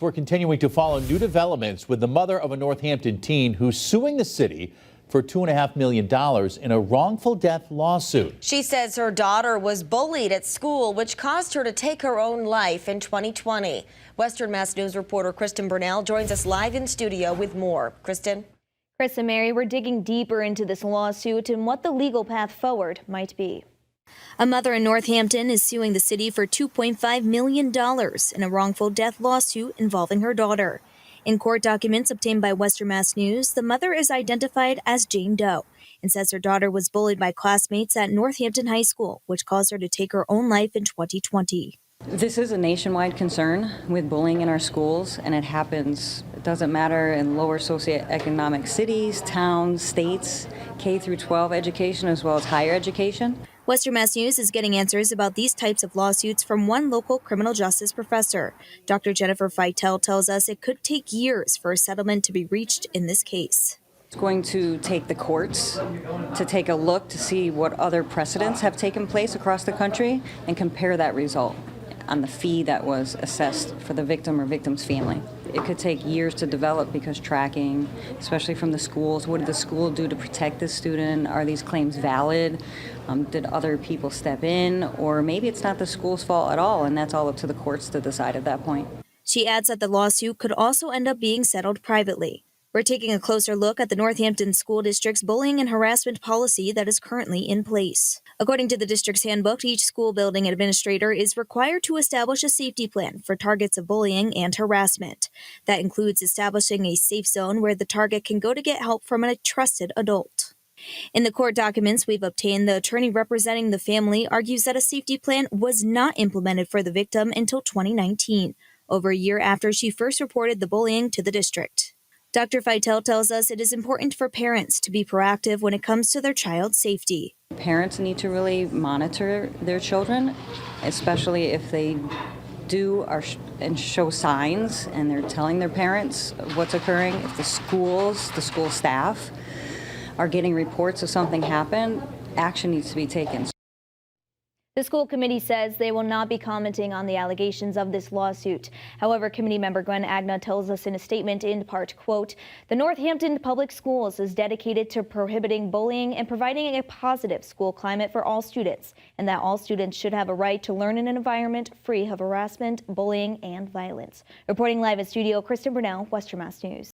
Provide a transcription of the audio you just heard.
We're continuing to follow new developments with the mother of a Northampton teen who's suing the city for $2.5 million in a wrongful death lawsuit. She says her daughter was bullied at school, which caused her to take her own life in 2020. Western Mass News reporter Kristen Burnell joins us live in studio with more. Kristen? Chris and Mary, we're digging deeper into this lawsuit and what the legal path forward might be. A mother in Northampton is suing the city for $2.5 million in a wrongful death lawsuit involving her daughter. In court documents obtained by Western Mass News, the mother is identified as Jane Doe and says her daughter was bullied by classmates at Northampton High School, which caused her to take her own life in 2020. This is a nationwide concern with bullying in our schools, and it happens, it doesn't matter in lower socioeconomic cities, towns, states, K through 12 education as well as higher education. Western Mass News is getting answers about these types of lawsuits from one local criminal justice professor. Dr. Jennifer Feitel tells us it could take years for a settlement to be reached in this case. It's going to take the courts to take a look to see what other precedents have taken place across the country and compare that result on the fee that was assessed for the victim or victim's family. It could take years to develop because tracking, especially from the schools, what did the school do to protect the student? Are these claims valid? Did other people step in? Or maybe it's not the school's fault at all, and that's all up to the courts to decide at that point. She adds that the lawsuit could also end up being settled privately. We're taking a closer look at the Northampton School District's bullying and harassment policy that is currently in place. According to the district's handbook, each school building administrator is required to establish a safety plan for targets of bullying and harassment. That includes establishing a safe zone where the target can go to get help from a trusted adult. In the court documents we've obtained, the attorney representing the family argues that a safety plan was not implemented for the victim until 2019, over a year after she first reported the bullying to the district. Dr. Feitel tells us it is important for parents to be proactive when it comes to their child's safety. Parents need to really monitor their children, especially if they do and show signs and they're telling their parents what's occurring. If the school staff are getting reports of something happened, action needs to be taken. The school committee says they will not be commenting on the allegations of this lawsuit. However, committee member Gwen Agna tells us in a statement in part, quote, "The Northampton Public Schools is dedicated to prohibiting bullying and providing a positive school climate for all students, and that all students should have a right to learn in an environment free of harassment, bullying, and violence." Reporting live in studio, Kristen Burnell, Western Mass News.